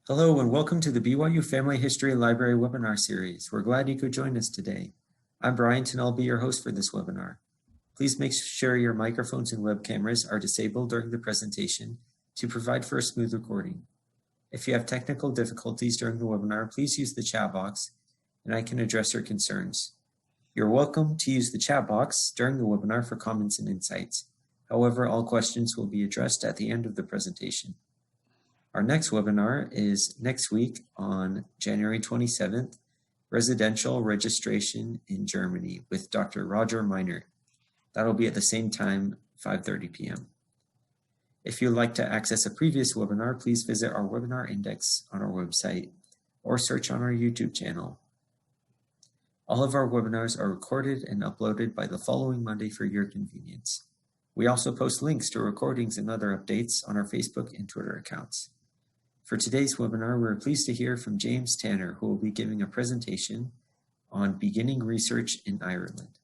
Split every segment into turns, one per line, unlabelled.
Hello and welcome to the BYU Family History Library webinar series. We're glad you could join us today. I'm Bryant and I'll be your host for this webinar. Please make sure your microphones and web cameras are disabled during the presentation to provide for a smooth recording. If you have technical difficulties during the webinar, please use the chat box and I can address your concerns. You're welcome to use the chat box during the webinar for comments and insights. However, all questions will be addressed at the end of the presentation. Our next webinar is next week on January 27th, Residential Registration in Germany with Dr. Roger Meinert. That'll be at the same time, 5:30 p.m. If you'd like to access a previous webinar, please visit our webinar index on our website or search on our YouTube channel. All of our webinars are recorded and uploaded by the following Monday for your convenience. We also post links to recordings and other updates on our Facebook and Twitter accounts. For today's webinar, we're pleased to hear from James Tanner, who will be giving a presentation on beginning research in Ireland.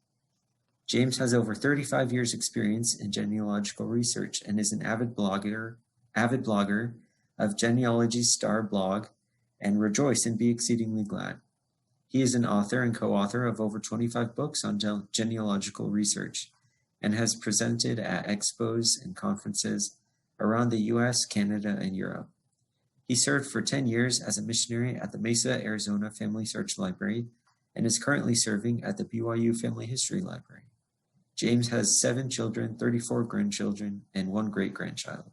James has over 35 years experience in genealogical research and is an avid blogger of Genealogy's Star blog and Rejoice and Be Exceedingly Glad. He is an author and co-author of over 25 books on genealogical research and has presented at expos and conferences around the US, Canada, and Europe. He served for 10 years as a missionary at the Mesa, Arizona FamilySearch Library and is currently serving at the BYU Family History Library. James has 7 children, 34 grandchildren, and 1 great-grandchild.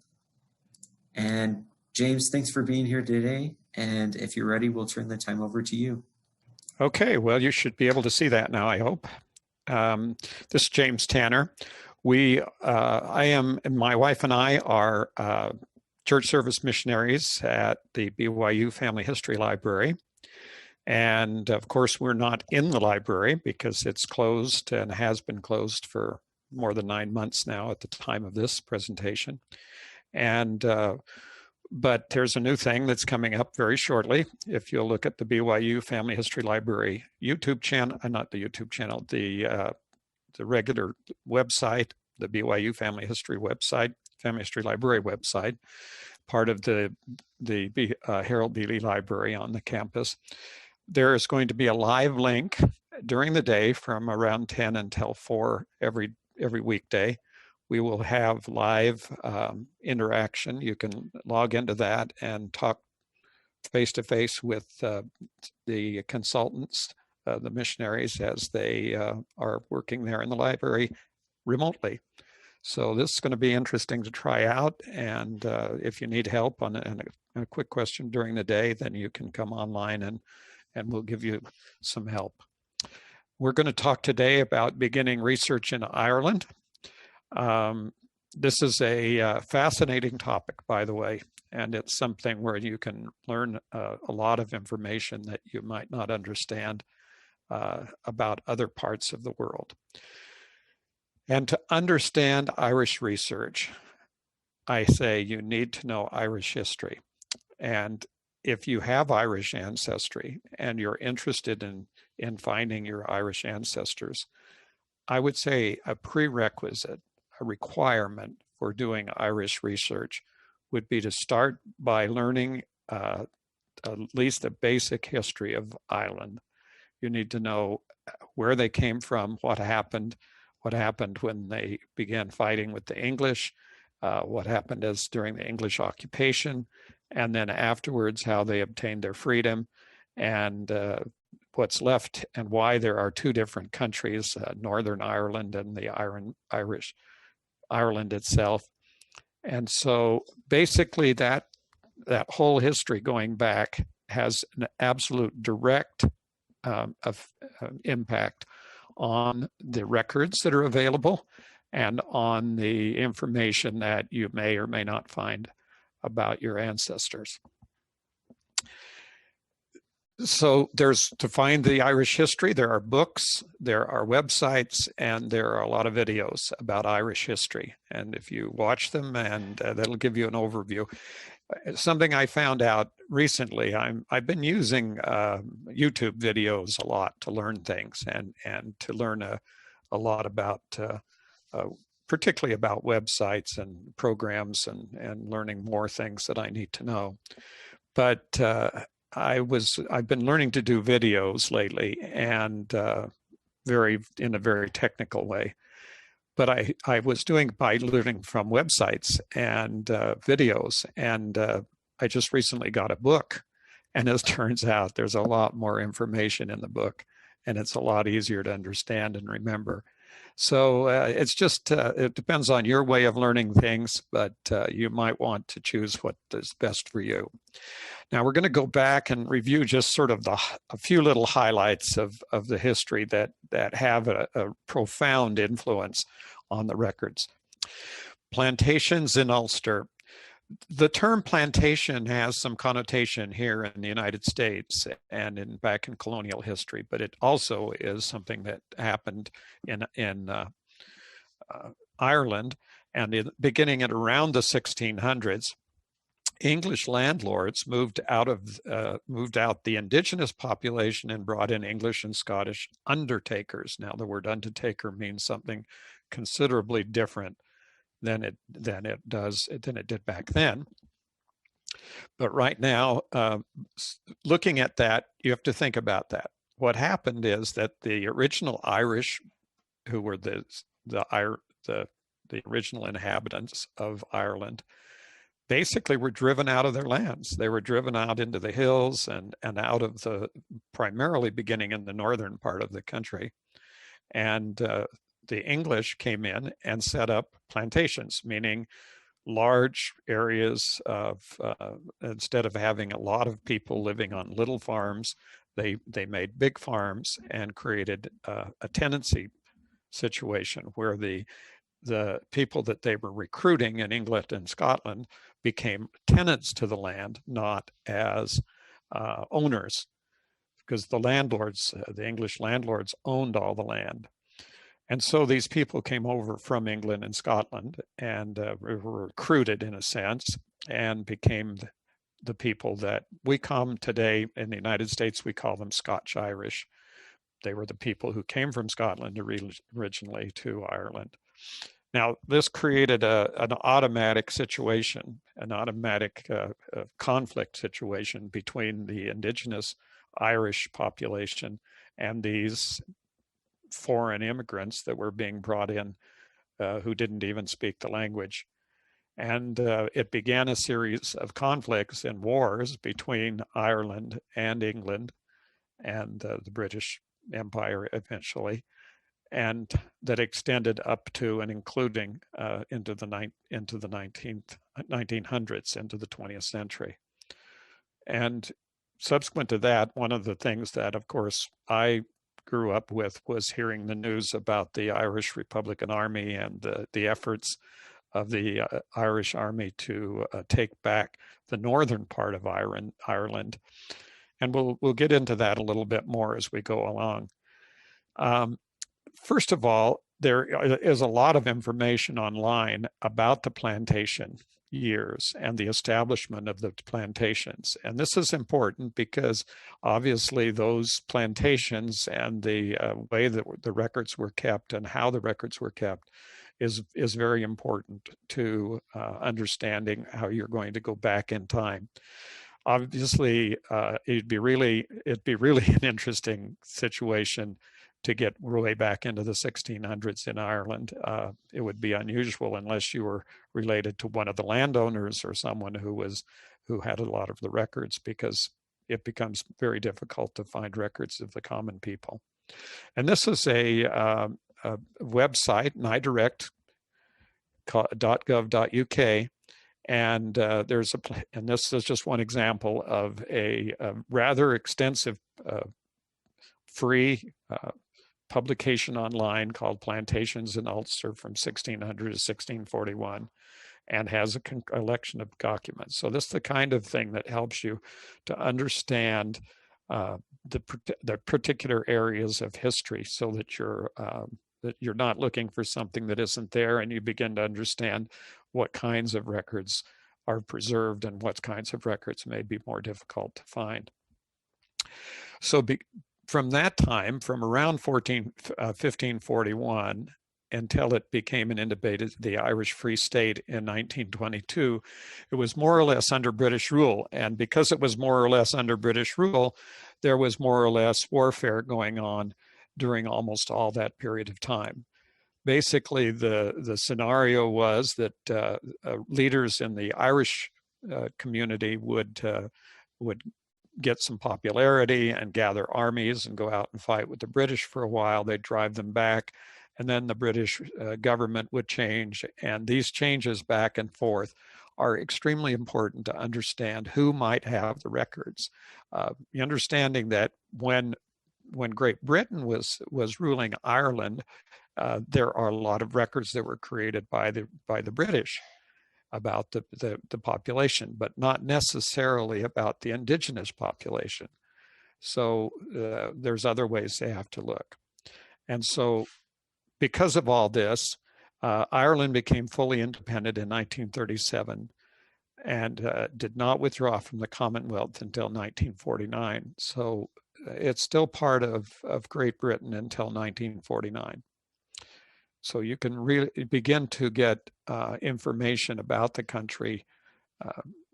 And James, thanks for being here today. And if you're ready, we'll turn the time over to you.
Okay, well, you should be able to see that now, I hope. This is James Tanner. My wife and I are church service missionaries at the BYU Family History Library. And of course, we're not in the library because it's closed and has been closed for more than 9 months now at the time of this presentation. And but there's a new thing that's coming up very shortly. If you'll look at the BYU Family History Library YouTube channel, not the YouTube channel, the regular website, the BYU Family History website, Family History Library website, part of the Harold B. Lee Library on the campus. There is going to be a live link during the day from around 10 until 4 every weekday. We will have live interaction. You can log into that and talk face-to-face with the consultants, the missionaries, as they are working there in the library remotely. So this is going to be interesting to try out. And if you need help on a quick question during the day, then you can come online and we'll give you some help. We're going to talk today about beginning research in Ireland. This is a fascinating topic, by the way, and it's something where you can learn a lot of information that you might not understand about other parts of the world. And to understand Irish research, I say you need to know Irish history. And if you have Irish ancestry and you're interested in finding your Irish ancestors, I would say a prerequisite, a requirement for doing Irish research would be to start by learning at least a basic history of Ireland. You need to know where they came from, what happened when they began fighting with the English, what happened during the English occupation, and then afterwards how they obtained their freedom, and what's left and why there are 2 different countries, Northern Ireland and the Irish Ireland itself. And so basically that whole history going back has an absolute direct impact on the records that are available and on the information that you may or may not find about your ancestors. So to find the Irish history, there are books, there are websites, and there are a lot of videos about Irish history. And if you watch them, and that'll give you an overview. Something I found out recently, I've been using YouTube videos a lot to learn things and to learn a lot about, particularly about websites and programs and learning more things that I need to know. but I've been learning to do videos lately, and in a very technical way. But I was doing by learning from websites and videos, and I just recently got a book, and as turns out, there's a lot more information in the book, and it's a lot easier to understand and remember. So it's just, it depends on your way of learning things, but you might want to choose what is best for you. Now we're going to go back and review just sort of a few little highlights of the history that have a profound influence on the records. Plantations in Ulster. The term plantation has some connotation here in the United States and back in colonial history, but it also is something that happened in Ireland, and beginning at around the 1600s. English landlords moved out the indigenous population and brought in English and Scottish undertakers. Now, the word undertaker means something considerably different than it did back then. But right now, looking at that, you have to think about that. What happened is that the original Irish, who were the original inhabitants of Ireland, basically were driven out of their lands. They were driven out into the hills and out of primarily beginning in the northern part of the country. And the English came in and set up plantations, meaning large areas of, instead of having a lot of people living on little farms, they made big farms and created a tenancy situation where the people that they were recruiting in England and Scotland became tenants to the land, not as owners, because the landlords, the English landlords, owned all the land. And so these people came over from England and Scotland and were recruited in a sense and became the people that we come today in the United States, we call them Scotch-Irish. They were the people who came from Scotland originally to Ireland. Now, this created an automatic situation, an automatic conflict situation between the indigenous Irish population and these foreign immigrants that were being brought in who didn't even speak the language. And it began a series of conflicts and wars between Ireland and England and the British Empire eventually, and that extended up to and including into the 1900s, into the 20th century. And subsequent to that, one of the things that, of course, I grew up with was hearing the news about the Irish Republican Army and the efforts of the Irish Army to take back the northern part of Ireland. And we'll get into that a little bit more as we go along. First of all, there is a lot of information online about the plantation years and the establishment of the plantations. And this is important because obviously those plantations and the way that the records were kept and how the records were kept is very important to understanding how you're going to go back in time. Obviously, it'd be really an interesting situation to get way back into the 1600s in Ireland. It would be unusual unless you were related to one of the landowners or someone who had a lot of the records, because it becomes very difficult to find records of the common people. And this is a website, nidirect.gov.uk. And and this is just one example of a rather extensive free publication online called Plantations in Ulster from 1600 to 1641, and has a collection of documents. So this is the kind of thing that helps you to understand the particular areas of history, so that you're not looking for something that isn't there, and you begin to understand what kinds of records are preserved and what kinds of records may be more difficult to find. So from that time, from around 1541 until it became an independent, the Irish Free State in 1922, it was more or less under British rule. And because it was more or less under British rule, there was more or less warfare going on during almost all that period of time. Basically, the scenario was that leaders in the Irish community would get some popularity and gather armies and go out and fight with the British for a while. They'd drive them back, and then the British government would change. And these changes back and forth are extremely important to understand who might have the records. The understanding that when Great Britain was ruling Ireland, there are a lot of records that were created by the British about the population, but not necessarily about the indigenous population. So there's other ways they have to look. And so because of all this, Ireland became fully independent in 1937 and did not withdraw from the Commonwealth until 1949. So it's still part of Great Britain until 1949. So you can really begin to get information about the country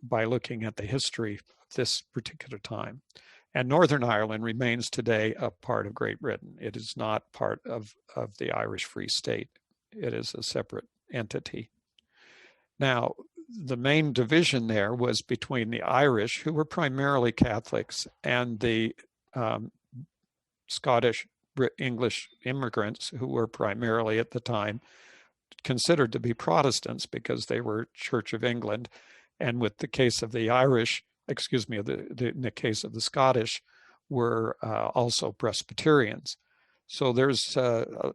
by looking at the history of this particular time. And Northern Ireland remains today a part of Great Britain. It is not part of the Irish Free State. It is a separate entity. Now, the main division there was between the Irish, who were primarily Catholics, and the Scottish English immigrants, who were primarily at the time considered to be Protestants because they were Church of England. And with the case of the Irish, excuse me, in the case of the Scottish, were also Presbyterians. So there's a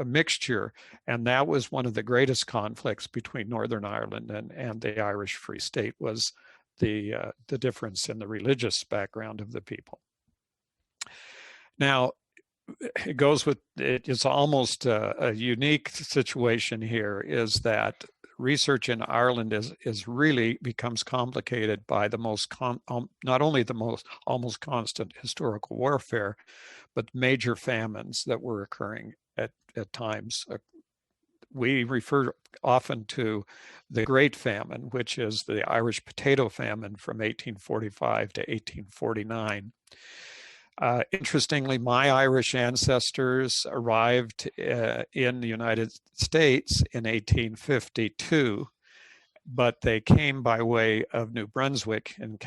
mixture, and that was one of the greatest conflicts between Northern Ireland and the Irish Free State, was the difference in the religious background of the people. Now, it goes with, it's almost a unique situation here, is that research in Ireland is really becomes complicated by the not only the most almost constant historical warfare, but major famines that were occurring at times. We refer often to the Great Famine, which is the Irish potato famine from 1845 to 1849. Interestingly, my Irish ancestors arrived in the United States in 1852, but they came by way of New Brunswick in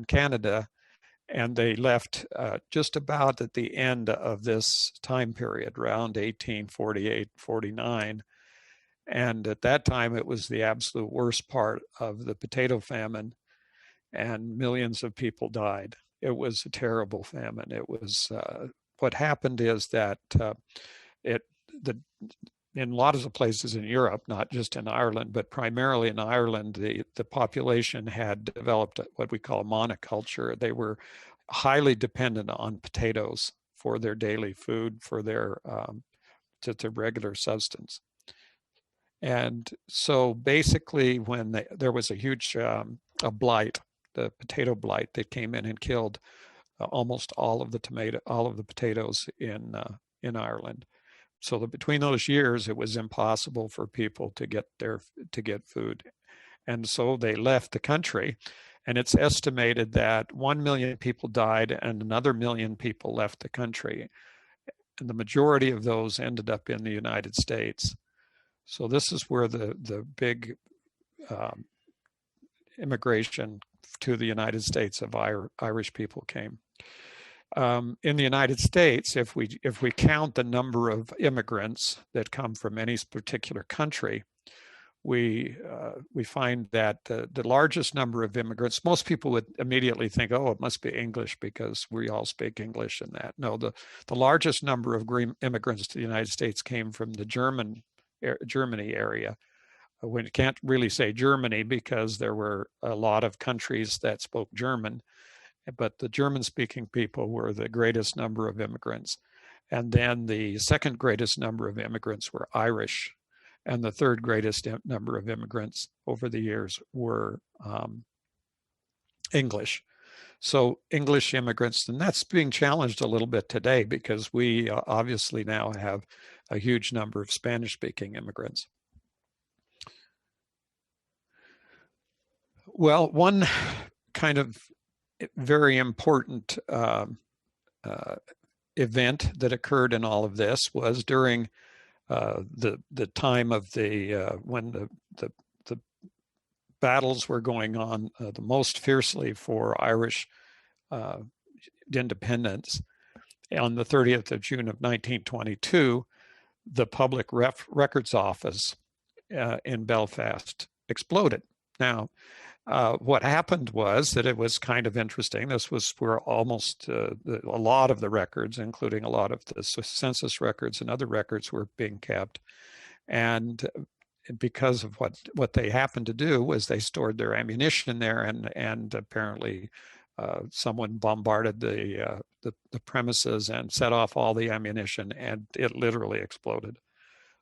Canada, and they left just about at the end of this time period, around 1848-49. And at that time, it was the absolute worst part of the potato famine, and millions of people died. It was a terrible famine. It was what happened is that in a lot of the places in Europe, not just in Ireland, but primarily in Ireland, the population had developed what we call monoculture. They were highly dependent on potatoes for their daily food, for their regular substance. And so basically, when there was a huge a blight, the potato blight, that came in and killed almost all of the potatoes in Ireland. So between those years, it was impossible for people to get food, and so they left the country. And it's estimated that 1 million people died, and another 1 million people left the country, and the majority of those ended up in the United States. So this is where the big immigration to the United States of Irish people came. In the United States, if we count the number of immigrants that come from any particular country, we find that the largest number of immigrants, most people would immediately think, oh, it must be English because we all speak English and that. No, the largest number of immigrants to the United States came from the Germany area. We can't really say Germany because there were a lot of countries that spoke German, but the German-speaking people were the greatest number of immigrants. And then the second greatest number of immigrants were Irish, and the third greatest number of immigrants over the years were English. So English immigrants, and that's being challenged a little bit today because we obviously now have a huge number of Spanish-speaking immigrants. Well, one kind of very important event that occurred in all of this was during the time of when the battles were going on the most fiercely for Irish independence. On the 30th of June of 1922, the Public Records Office in Belfast exploded. Now, what happened was that it was kind of interesting. This was where almost a lot of the records, including a lot of the census records and other records, were being kept. And because of what they happened to do was they stored their ammunition there, and apparently someone bombarded the premises and set off all the ammunition, and it literally exploded.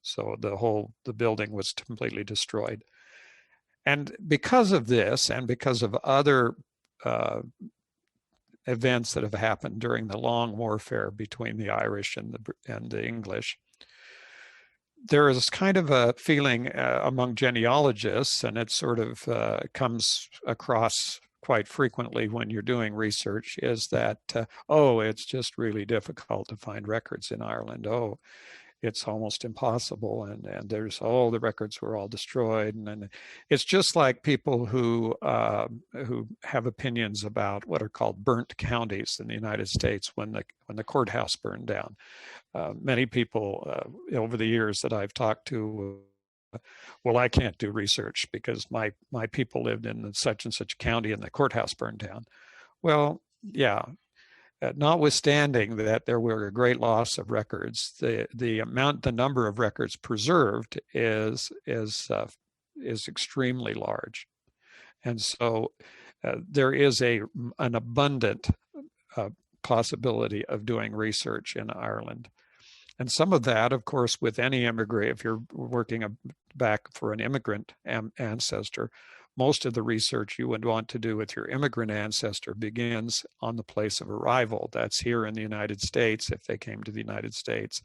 So the building was completely destroyed. And because of this, and because of other events that have happened during the long warfare between the Irish and the English, there is kind of a feeling among genealogists, and it sort of comes across quite frequently when you're doing research, is that, oh, it's just really difficult to find records in Ireland. Oh, it's almost impossible, and there's the records were all destroyed, and it's just like people who have opinions about what are called burnt counties in the United States when the courthouse burned down. Many people over the years that I've talked to, well, I can't do research because my people lived in such and such county and the courthouse burned down. Well, yeah. Notwithstanding that there were a great loss of records, the number of records preserved is extremely large, and so there is an abundant possibility of doing research in Ireland. And some of that, of course, with any immigrant, if you're working back for an immigrant ancestor, most of the research you would want to do with your immigrant ancestor begins on the place of arrival. That's here in the United States, if they came to the United States,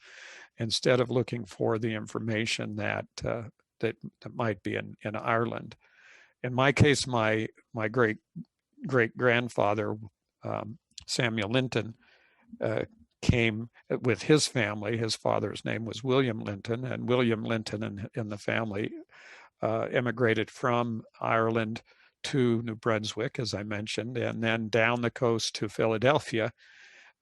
instead of looking for the information that might be in Ireland. In my case, my great-grandfather, Samuel Linton, came with his family. His father's name was William Linton, and William Linton and the family immigrated from Ireland to New Brunswick, as I mentioned, and then down the coast to Philadelphia.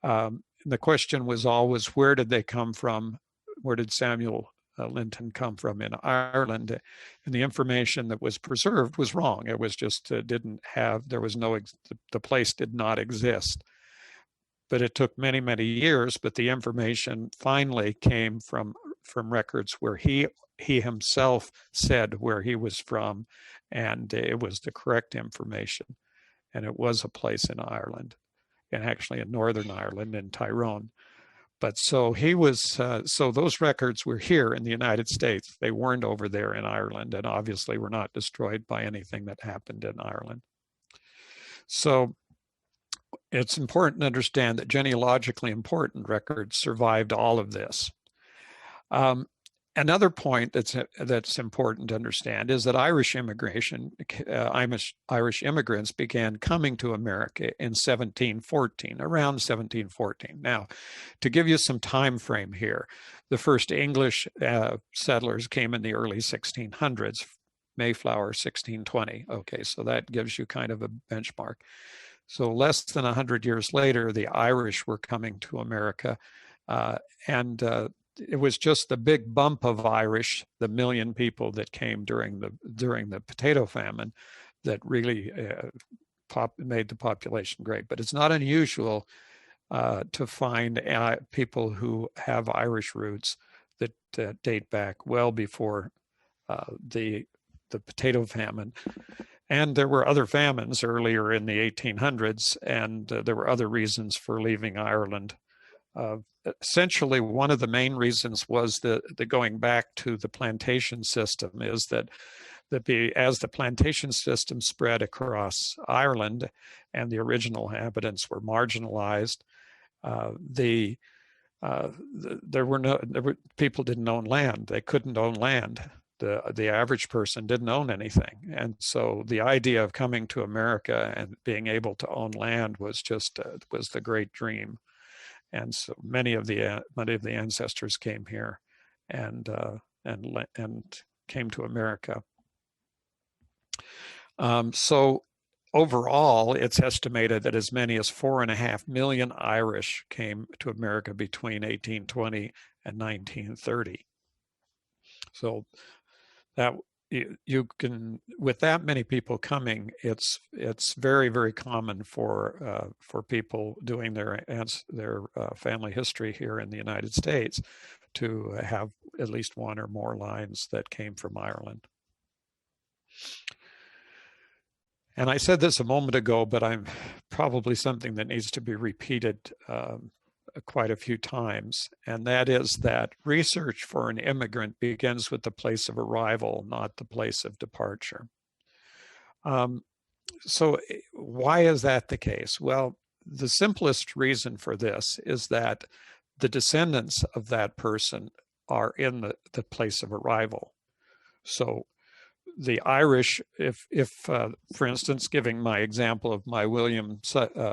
The question was always, where did they come from? Where did Samuel Linton come from in Ireland? And the information that was preserved was wrong. It was just the place did not exist. But it took many, many years, but the information finally came from records where he himself said where he was from, and it was the correct information. And it was a place in Ireland, and actually in Northern Ireland, in Tyrone. But so so those records were here in the United States. They weren't over there in Ireland, and obviously were not destroyed by anything that happened in Ireland. So it's important to understand that genealogically important records survived all of this. Another point that's important to understand is that Irish immigrants began coming to America in 1714, around 1714. Now, to give you some time frame here, the first English settlers came in the early 1600s, Mayflower 1620. Okay, so that gives you kind of a benchmark. So less than 100 years later, the Irish were coming to America, and it was just the big bump of Irish, the 1 million people that came during the potato famine, that really made the population great. But it's not unusual to find people who have Irish roots that date back well before the potato famine. And there were other famines earlier in the 1800s, and there were other reasons for leaving Ireland. Essentially, one of the main reasons was the going back to the plantation system, is that as the plantation system spread across Ireland and the original inhabitants were marginalized, the People didn't own land. They couldn't own land. The average person didn't own anything. And so the idea of coming to America and being able to own land was just was the great dream. And so many of the ancestors came here and came to America. So overall, it's estimated that as many as 4.5 million Irish came to America between 1820 and 1930. So that you can, with that many people coming, it's very, very common for people doing their family history here in the United States to have at least one or more lines that came from Ireland. And I said this a moment ago, but I'm probably something that needs to be repeated quite a few times. And that is that research for an immigrant begins with the place of arrival, not the place of departure. So why is that the case? Well, the simplest reason for this is that the descendants of that person are in the place of arrival. So the Irish, if for instance, giving my example of my William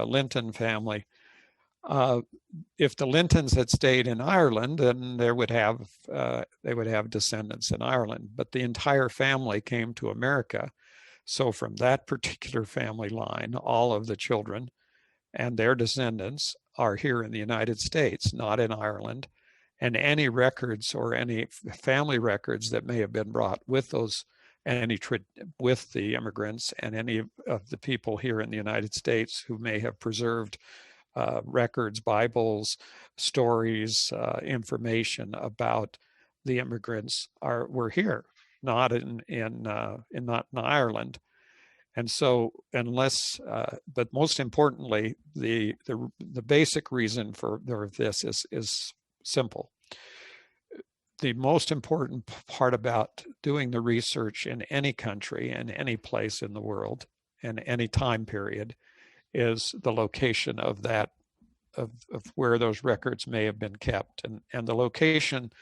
Linton family, if the Lintons had stayed in Ireland, then they would have descendants in Ireland. But the entire family came to America. So from that particular family line, all of the children and their descendants are here in the United States, not in Ireland. And any records or any family records that may have been brought with those, with the immigrants and any of the people here in the United States who may have preserved records, Bibles, stories, information about the immigrants were here, not in Ireland. And so, but most importantly, the basic reason for this is simple. The most important part about doing the research in any country and any place in the world and any time period is the location of where those records may have been kept. And the location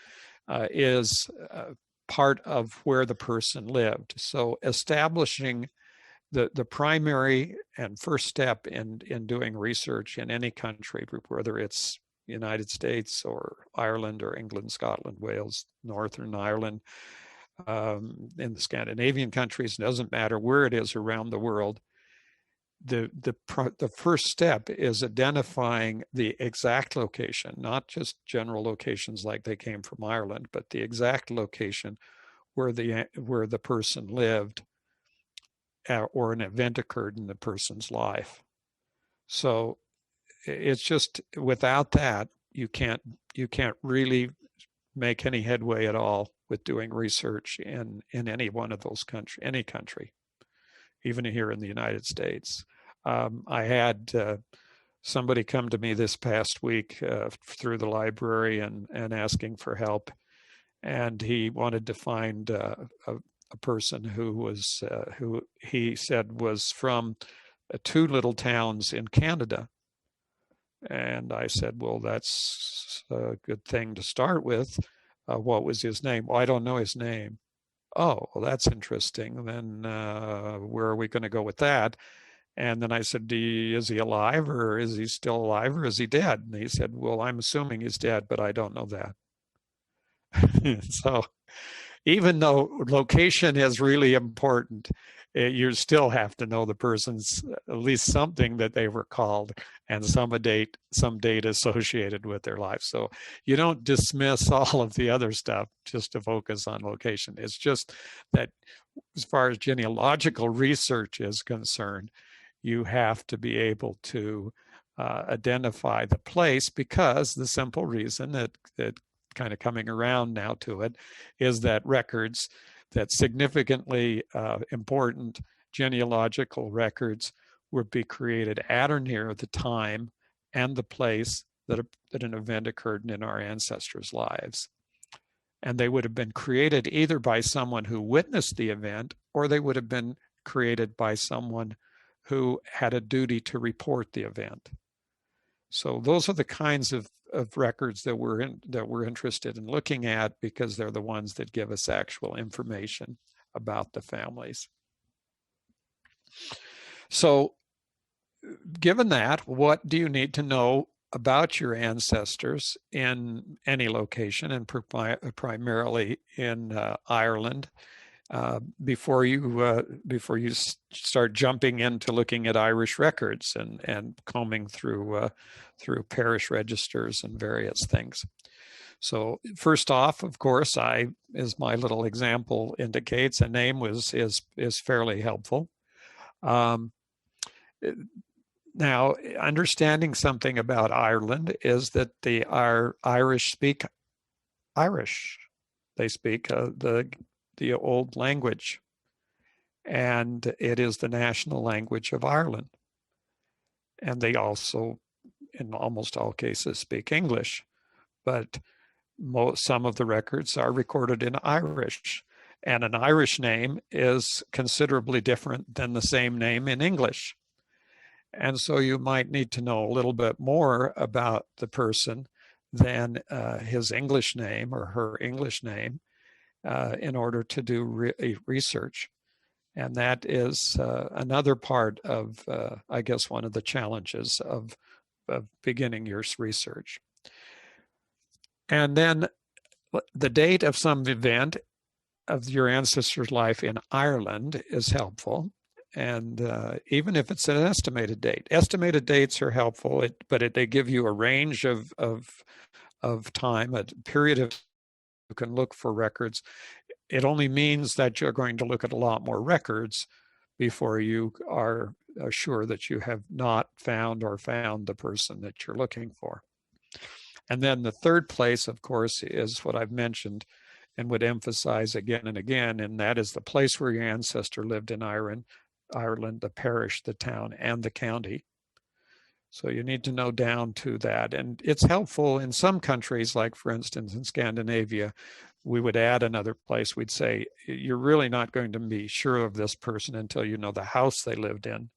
is part of where the person lived. So establishing the primary and first step in doing research in any country, whether it's United States or Ireland or England, Scotland, Wales, Northern Ireland, in the Scandinavian countries, doesn't matter where it is around the world. The first step is identifying the exact location, not just general locations like they came from Ireland, but the exact location where the person lived or an event occurred in the person's life. So it's just, without that, you can't really make any headway at all with doing research in any one of those any country, even here in the United States. I had somebody come to me this past week through the library and asking for help, and he wanted to find a person who he said was from 2 little towns in Canada. And I said, well, that's a good thing to start with. What was his name? Well, I don't know his name. Oh, well, that's interesting. Then where are we going to go with that? And then I said, is he alive, or is he still alive, or is he dead? And he said, well, I'm assuming he's dead, but I don't know that. So even though location is really important, you still have to know the person's, at least something that they were called, and some date associated with their life. So you don't dismiss all of the other stuff just to focus on location. It's just that as far as genealogical research is concerned, you have to be able to identify the place, because the simple reason that kind of coming around now to it is that records, that significantly important genealogical records, would be created at or near the time and the place that an event occurred in our ancestors' lives. And they would have been created either by someone who witnessed the event, or they would have been created by someone who had a duty to report the event. So those are the kinds of records that we're interested in looking at, because they're the ones that give us actual information about the families. So given that, what do you need to know about your ancestors in any location, and primarily in Ireland, before you start jumping into looking at Irish records and combing through parish registers and various things? So first off, of course, as my little example indicates, a name is fairly helpful. Now, understanding something about Ireland is that the Irish speak Irish. They speak the old language, and it is the national language of Ireland. And they also, in almost all cases, speak English, but some of the records are recorded in Irish. And an Irish name is considerably different than the same name in English. And so you might need to know a little bit more about the person than his English name or her English name in order to do research. And that is another part of, I guess, one of the challenges of beginning your research. And then the date of some event of your ancestor's life in Ireland is helpful. And even if it's an estimated date, estimated dates are helpful, but they give you a range of time, a period of you can look for records. It only means that you're going to look at a lot more records before you are sure that you have not found the person that you're looking for. And then the third place, of course, is what I've mentioned and would emphasize again and again, and that is the place where your ancestor lived in Ireland, the parish, the town, and the county. So you need to know down to that. And it's helpful in some countries, like for instance in Scandinavia, we would add another place. We'd say, you're really not going to be sure of this person until you know the house they lived in.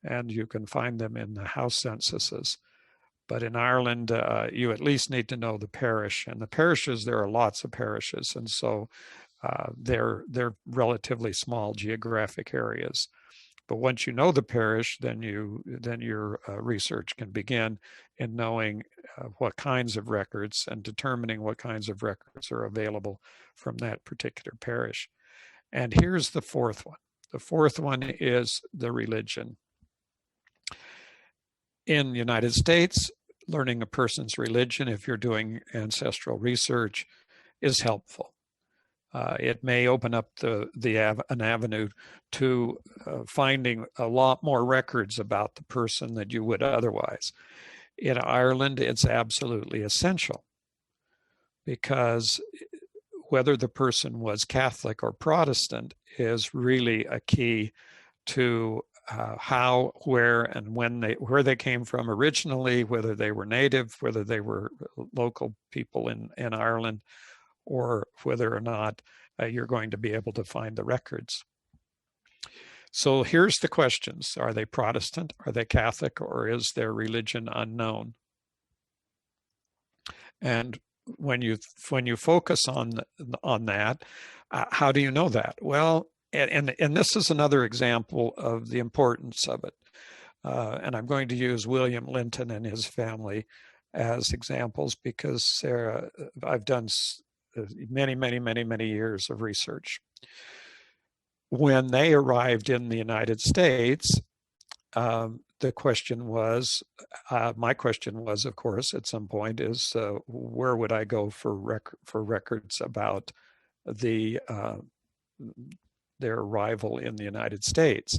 And you can find them in the house censuses. But in Ireland, you at least need to know the parish. And the parishes, there are lots of parishes. And so they're relatively small geographic areas. But once you know the parish, then your research can begin in knowing what kinds of records and determining what kinds of records are available from that particular parish. And here's the fourth one. The fourth one is the religion. In the United States, learning a person's religion, if you're doing ancestral research, is helpful. It may open up an avenue to finding a lot more records about the person that you would otherwise. In Ireland, it's absolutely essential, because whether the person was Catholic or Protestant is really a key to how, where, and where they came from originally, whether they were native, whether they were local people in Ireland, or whether or not you're going to be able to find the records. So here's the questions. Are they Protestant? Are they Catholic? Or is their religion unknown? And when you focus on that, how do you know that? Well, and this is another example of the importance of it. And I'm going to use William Linton and his family as examples, because I've done many years of research. When they arrived in the United States, the question was, my question was, of course, at some point, is where would I go for records about their arrival in the United States?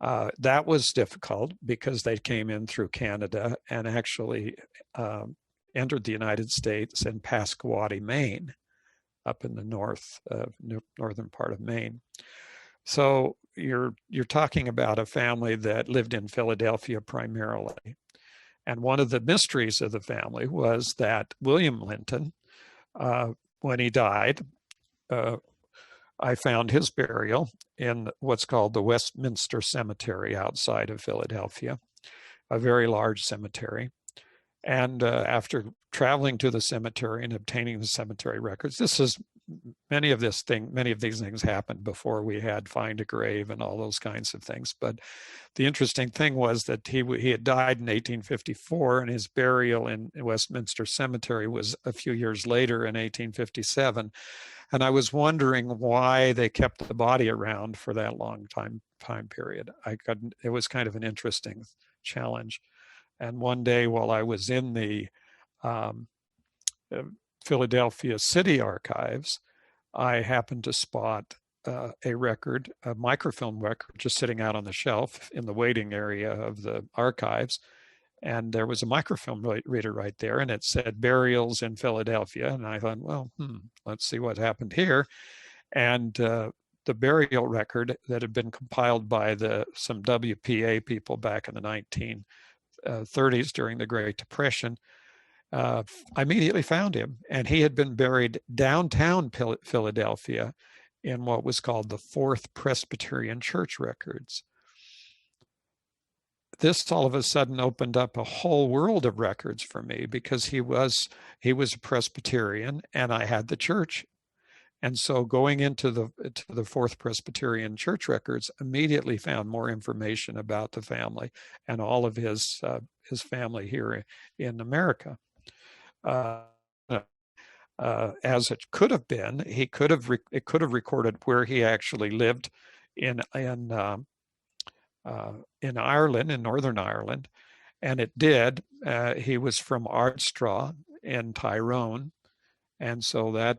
That was difficult because they came in through Canada and actually entered the United States in Pasquoty, Maine, up in the northern part of Maine. So you're talking about a family that lived in Philadelphia primarily. And one of the mysteries of the family was that William Linton, when he died, I found his burial in what's called the Westminster Cemetery outside of Philadelphia. a very large cemetery. And after traveling to the cemetery and obtaining the cemetery records, many of these things happened before we had Find a Grave and all those kinds of things. But the interesting thing was that he had died in 1854, and his burial in Westminster Cemetery was a few years later in 1857. And I was wondering why they kept the body around for that long time period. It was kind of an interesting challenge. And one day while I was in the Philadelphia City Archives, I happened to spot a record, a microfilm record, just sitting out on the shelf in the waiting area of the archives. And there was a microfilm reader right there, and it said burials in Philadelphia. And I thought, well, let's see what happened here. And the burial record that had been compiled by some WPA people back in the 1930s during the Great Depression, I immediately found him, and he had been buried downtown Philadelphia in what was called the Fourth Presbyterian Church records. This all of a sudden opened up a whole world of records for me, because he was a Presbyterian and I had the church. And so going into the Fourth Presbyterian Church records, immediately found more information about the family and all of his family here in America. As it could have been, it could have recorded where he actually lived in Ireland, in Northern Ireland, and it did. He was from Ardstraw in Tyrone, and so that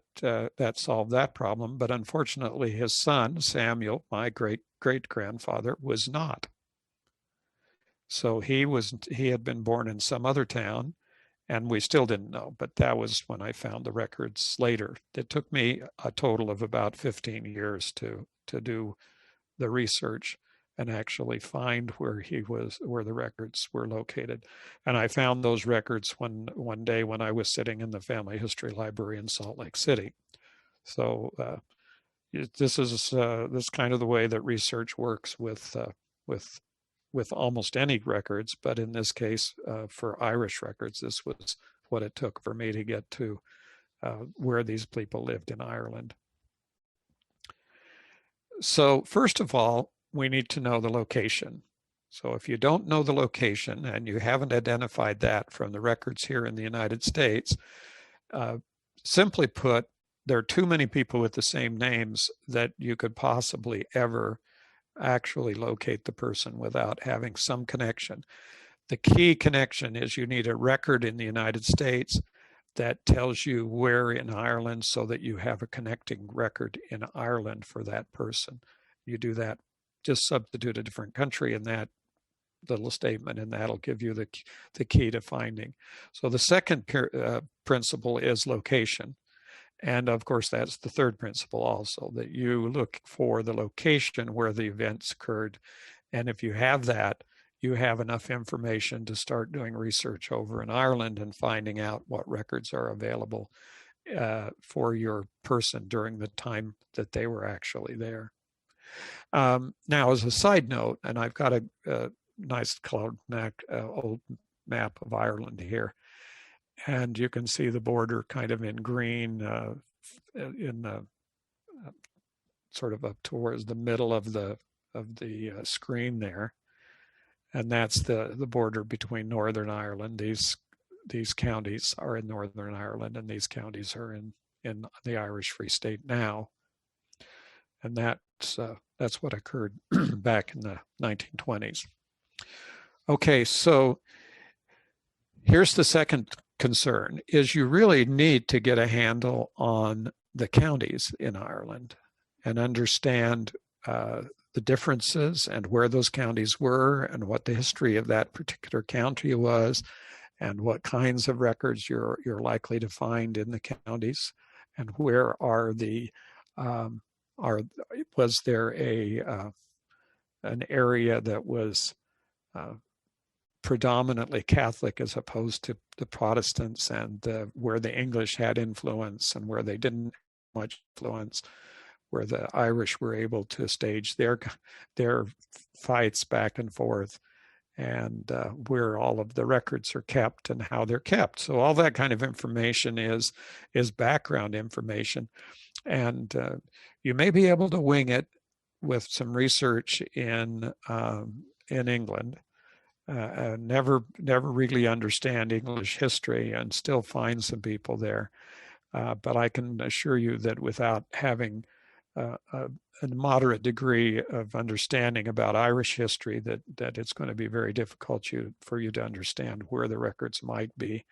solved that problem. But unfortunately, his son Samuel, my great-grandfather, was not. So he had been born in some other town, and we still didn't know. But that was when I found the records later. It took me a total of about 15 years to do the research and actually find where the records were located. And I found those records one day when I was sitting in the Family History Library in Salt Lake City. So this is kind of the way that research works with almost any records, but in this case, for Irish records, this was what it took for me to get to where these people lived in Ireland. So first of all, we need to know the location. So if you don't know the location and you haven't identified that from the records here in the United States, simply put, there are too many people with the same names that you could possibly ever actually locate the person without having some connection. The key connection is you need a record in the United States that tells you where in Ireland, so that you have a connecting record in Ireland for that person. You do that, just substitute a different country in that little statement, and that'll give you the key to finding. So the second principle is location. And of course, that's the third principle also, that you look for the location where the events occurred. And if you have that, you have enough information to start doing research over in Ireland and finding out what records are available for your person during the time that they were actually there. Now, as a side note, and I've got a nice colored old map of Ireland here, and you can see the border kind of in green in the sort of up towards the middle of the screen there, and that's the border between Northern Ireland. These counties are in Northern Ireland, and these counties are in the Irish Free State now, and that's what occurred back in the 1920s. Okay, so here's the second concern, is you really need to get a handle on the counties in Ireland and understand the differences and where those counties were and what the history of that particular county was and what kinds of records you're likely to find in the counties, and where was there an area that was predominantly Catholic as opposed to the Protestants, and where the English had influence and where they didn't have much influence, where the Irish were able to stage their fights back and forth, and where all of the records are kept and how they're kept. So all that kind of information is background information. And you may be able to wing it with some research in England. Never really understand English history and still find some people there. But I can assure you that without having a moderate degree of understanding about Irish history, that it's going to be very difficult for you to understand where the records might be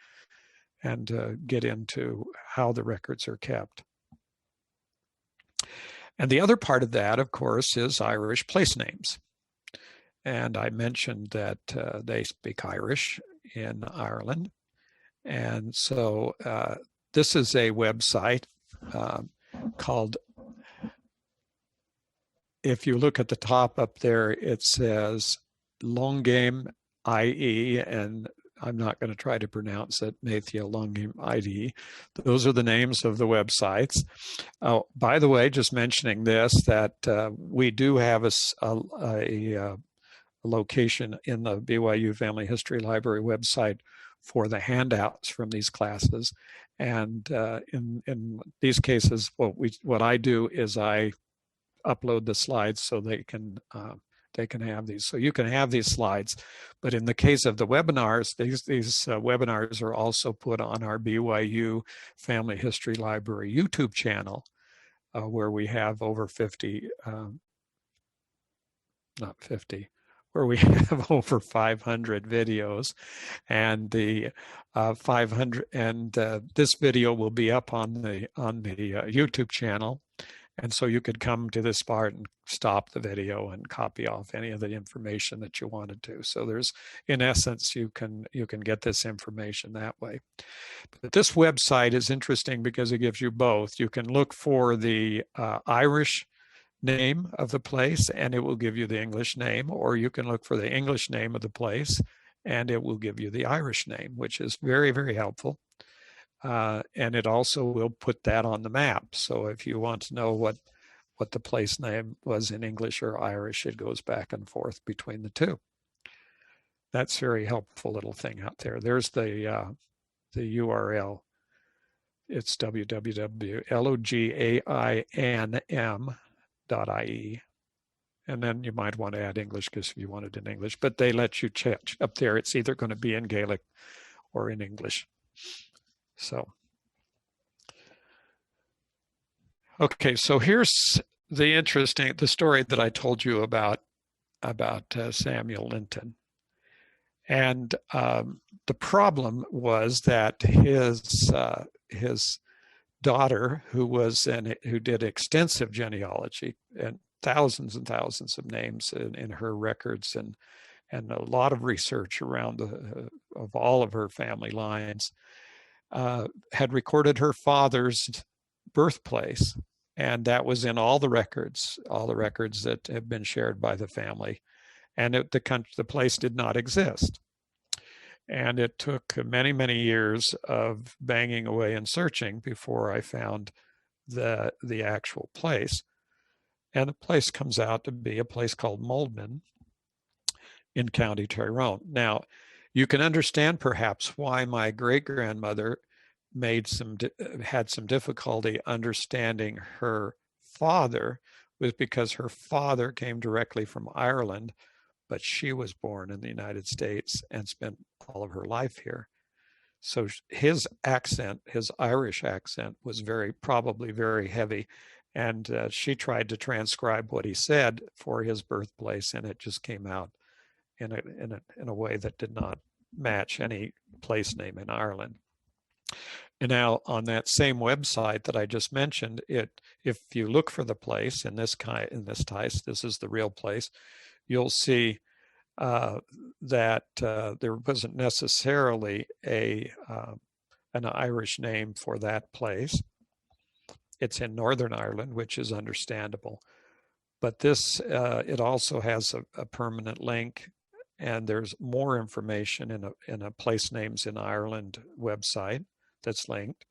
and get into how the records are kept. And the other part of that, of course, is Irish place names. And I mentioned that they speak Irish in Ireland. And so this is a website called, if you look at the top up there, it says Longame.ie, and I'm not going to try to pronounce it, Mathia Longame.ie. Those are the names of the websites. By the way, just mentioning this, that we do have a location in the BYU Family History Library website for the handouts from these classes. And in these cases, what I do is I upload the slides so they can have these. So you can have these slides, but in the case of the webinars, these webinars are also put on our BYU Family History Library YouTube channel, where we have over 50, not 50, where we have over 500 videos, and the 500, and this video will be up on the YouTube channel. And so you could come to this part and stop the video and copy off any of the information that you wanted to. So there's, in essence, you can get this information that way. But this website is interesting because it gives you both. You can look for the Irish name of the place and it will give you the English name, or you can look for the English name of the place and it will give you the Irish name, which is very, very helpful. And it also will put that on the map. So if you want to know what the place name was in English or Irish, it goes back and forth between the two. That's a very helpful little thing out there. There's the URL. It's www.logainm.ie. And then you might want to add English because you want it in English, but they let you check up there. It's either going to be in Gaelic or in English. So, okay, so here's the story that I told you about Samuel Linton. And the problem was that his daughter, who did extensive genealogy and thousands of names in her records and a lot of research around of all of her family lines, had recorded her father's birthplace, and that was in all the records that have been shared by the family, and the place did not exist. And it took many years of banging away and searching before I found the actual place. And the place comes out to be a place called Moldman in County Tyrone. Now, you can understand perhaps why my great-grandmother had some difficulty understanding her father, was because her father came directly from Ireland, but she was born in the United States and spent all of her life here. So his accent, his Irish accent, was probably very heavy. And she tried to transcribe what he said for his birthplace, and it just came out in a way that did not match any place name in Ireland. And now on that same website that I just mentioned, if you look for the place this is the real place, you'll see that there wasn't necessarily an Irish name for that place. It's in Northern Ireland, which is understandable. But this, it also has a permanent link, and there's more information in a place names in Ireland website that's linked.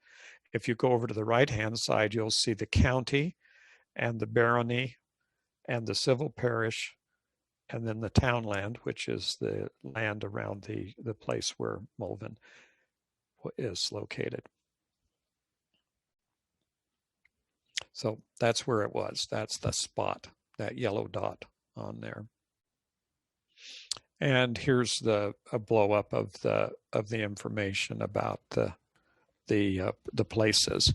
If you go over to the right-hand side, you'll see the county and the barony and the civil parish and then the townland, which is the land around the place where Moldman is located. So that's where it was. That's the spot, that yellow dot on there. And here's a blow up of the information about the places.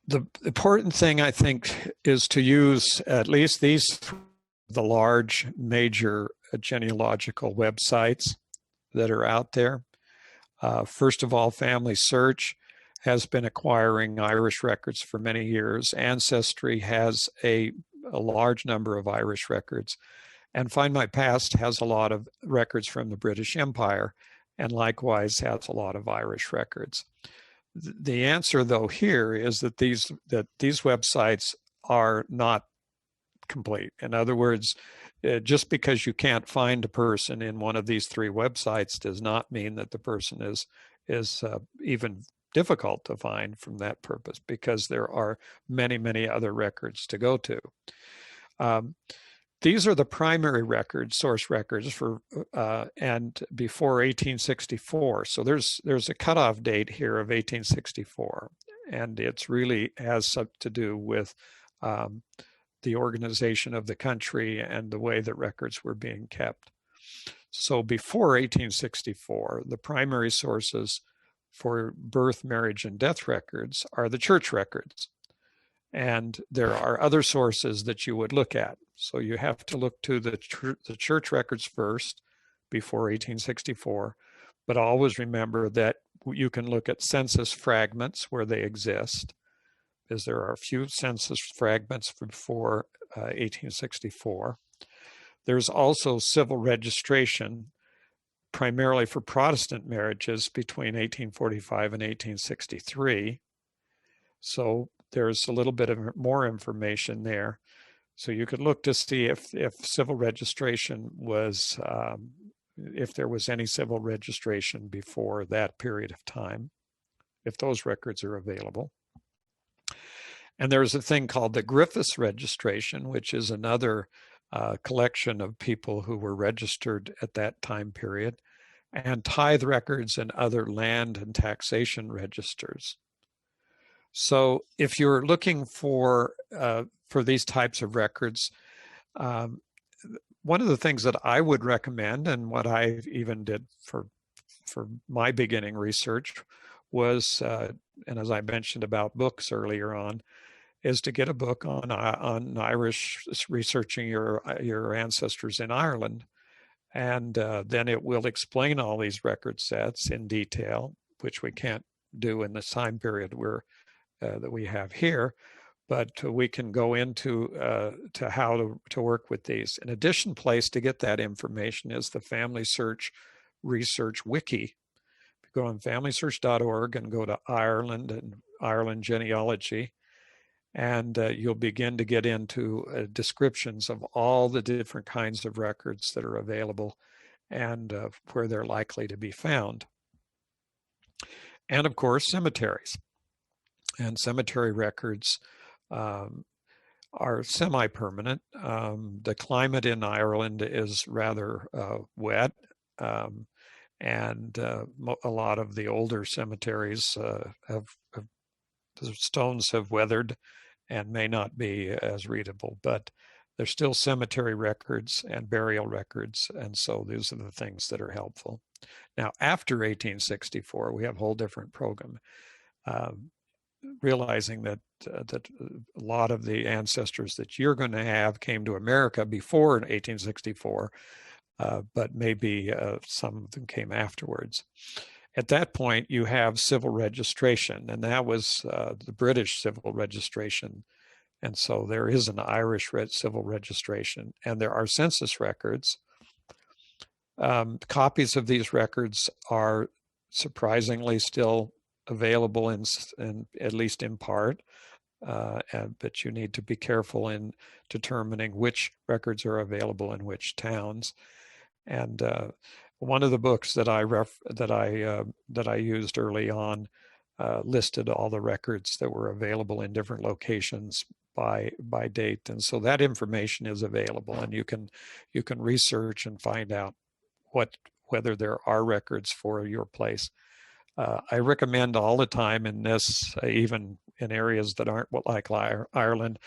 The important thing, I think, is to use at least the large major genealogical websites that are out there. First of all, FamilySearch has been acquiring Irish records for many years. Ancestry has a large number of Irish records. And Find My Past has a lot of records from the British Empire, and likewise has a lot of Irish records. The answer, though, here is that these websites are not complete. In other words, just because you can't find a person in one of these three websites does not mean that the person is even difficult to find from that purpose, because there are many, many other records to go to. These are the primary records, source records for and before 1864. So there's a cutoff date here of 1864, and it's really has to do with the organization of the country and the way that records were being kept. So before 1864, the primary sources for birth, marriage, and death records are the church records. And there are other sources that you would look at. So you have to look to the church records first, before 1864. But always remember that you can look at census fragments where they exist, as there are a few census fragments before 1864. There's also civil registration, primarily for Protestant marriages between 1845 and 1863. So there's a little bit of more information there. So you could look to see if civil registration was, if there was any civil registration before that period of time, if those records are available. And there's a thing called the Griffiths registration, which is another collection of people who were registered at that time period, and tithe records and other land and taxation registers. So if you're looking for these types of records, one of the things that I would recommend, and what I even did for my beginning research, was, and as I mentioned about books earlier on, is to get a book on Irish, researching your ancestors in Ireland, and then it will explain all these record sets in detail, which we can't do in this time period that we have here, but we can go into to how to work with these. An additional place to get that information is the FamilySearch Research Wiki. Go on FamilySearch.org and go to Ireland and Ireland Genealogy, and you'll begin to get into descriptions of all the different kinds of records that are available and where they're likely to be found. And of course, cemeteries. And cemetery records are semi-permanent. The climate in Ireland is rather wet, and a lot of the older cemeteries the stones have weathered and may not be as readable, but there's still cemetery records and burial records, and so these are the things that are helpful. Now, after 1864, we have a whole different program. Realizing that a lot of the ancestors that you're going to have came to America before 1864, but maybe some of them came afterwards. At that point, you have civil registration, and that was the British civil registration. And so there is an Irish civil registration, and there are census records. Copies of these records are surprisingly still available in at least in part, but you need to be careful in determining which records are available in which towns. And one of the books that I used early on listed all the records that were available in different locations by date. And so that information is available, and you can research and find out whether there are records for your place. I recommend all the time in this, even in areas that aren't like Ireland,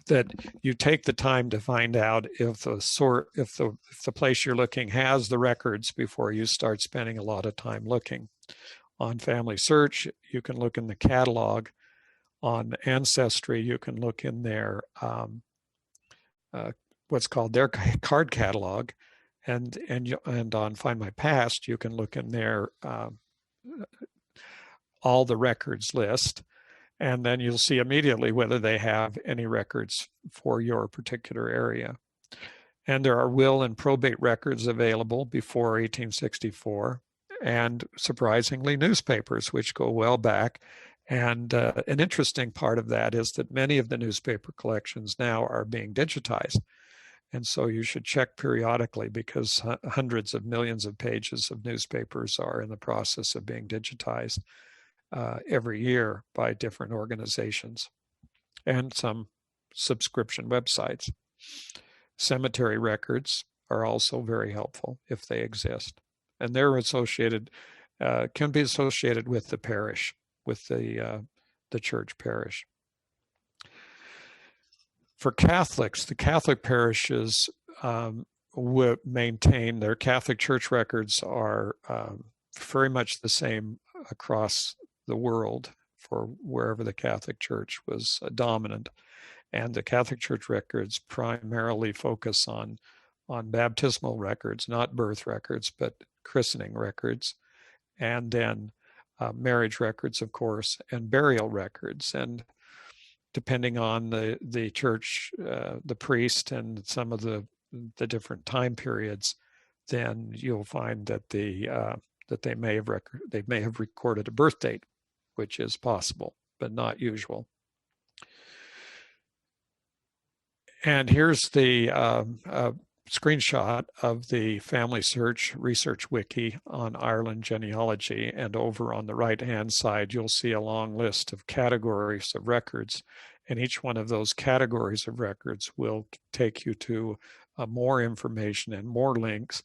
that you take the time to find out if the place you're looking has the records before you start spending a lot of time looking. On FamilySearch, you can look in the catalog. On Ancestry, you can look in their what's called their card catalog, and on Find My Past, you can look in their all the records list, and then you'll see immediately whether they have any records for your particular area. And there are will and probate records available before 1864, and surprisingly, newspapers, which go well back. And an interesting part of that is that many of the newspaper collections now are being digitized. And so you should check periodically, because hundreds of millions of pages of newspapers are in the process of being digitized every year by different organizations and some subscription websites. Cemetery records are also very helpful if they exist. And they're associated, can be associated with the parish, with the church parish. For Catholics, the Catholic parishes maintain their Catholic church records are very much the same across the world for wherever the Catholic Church was dominant. And the Catholic Church records primarily focus on baptismal records, not birth records, but christening records, and then marriage records, of course, and burial records. And depending on the church, the priest, and some of the different time periods, then you'll find that they may have recorded a birth date, which is possible, but not usual. And here's the screenshot of the FamilySearch research wiki on Ireland genealogy. And over on the right-hand side, you'll see a long list of categories of records. And each one of those categories of records will take you to more information and more links,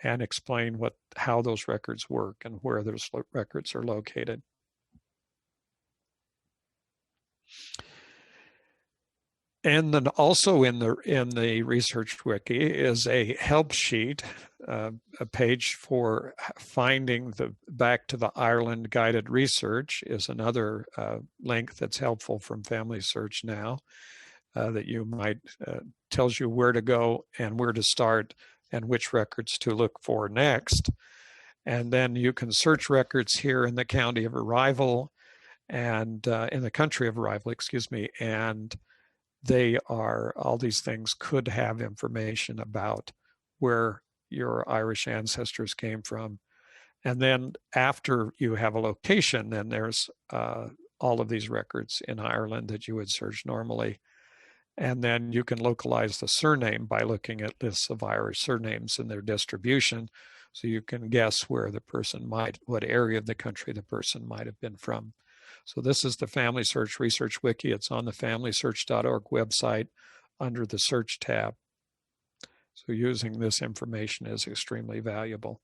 and explain how those records work and where those records are located. And then also in the research wiki is a help sheet, a page for finding back to the Ireland guided research is another link that's helpful from FamilySearch now, that you might tells you where to go and where to start and which records to look for next. And then you can search records here in the county of arrival and in the country of arrival, and all these things could have information about where your Irish ancestors came from. And then after you have a location, then there's all of these records in Ireland that you would search normally. And then you can localize the surname by looking at lists of Irish surnames and their distribution. So you can guess where the person what area of the country the person might have been from. So this is the FamilySearch Research Wiki. It's on the FamilySearch.org website under the Search tab. So using this information is extremely valuable.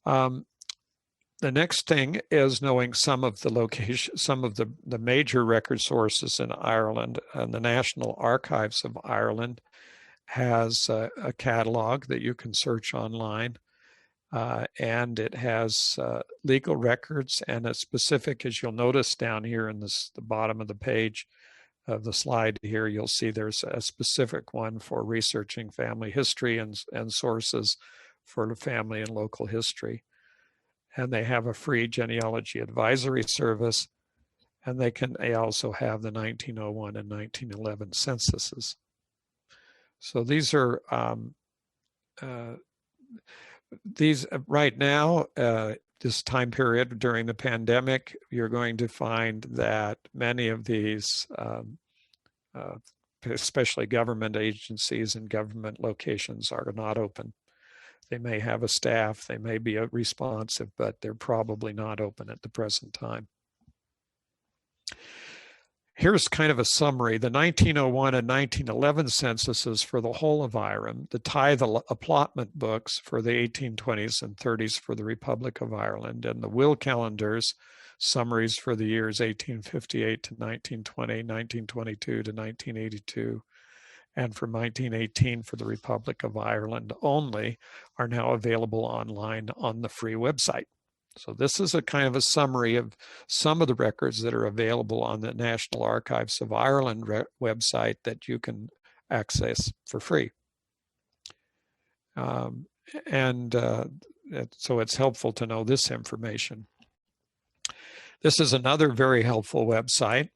The next thing is knowing some of the major record sources in Ireland. And the National Archives of Ireland has a catalog that you can search online. And it has legal records, and it's specific, as you'll notice down here in the bottom of the page of the slide here, you'll see there's a specific one for researching family history and sources for family and local history. And they have a free genealogy advisory service, and they also have the 1901 and 1911 censuses. So these are right now, this time period during the pandemic, you're going to find that many of these, especially government agencies and government locations, are not open. They may have a staff, they may be responsive, but they're probably not open at the present time. Here's kind of a summary. The 1901 and 1911 censuses for the whole of Ireland, the tithe allotment books for the 1820s and 30s for the Republic of Ireland, and the will calendars, summaries for the years 1858 to 1920, 1922 to 1982, and from 1918 for the Republic of Ireland only, are now available online on the free website. So this is a kind of a summary of some of the records that are available on the National Archives of Ireland website that you can access for free. So it's helpful to know this information. This is another very helpful website.